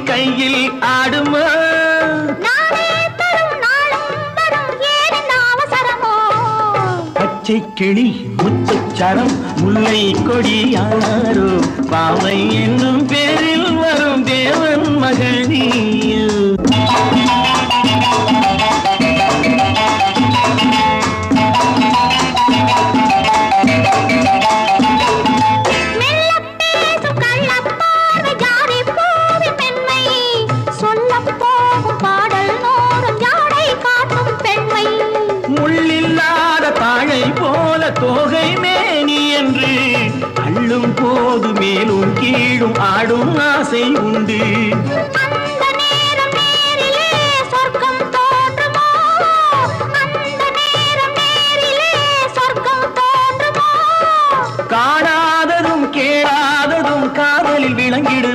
கையில் ஆடுமா பச்சை கிளி முத்துச்சரம் முல்லை கொடி யாரோ பாவை என்னும் பேரில் வரும் தேவன் மகனி தோகை மேனி என்று அள்ளும் போது மேலும் கீழும் ஆடும் ஆசை உண்டு காணாததும் கேளாததும் காதலில் விளங்கிடும்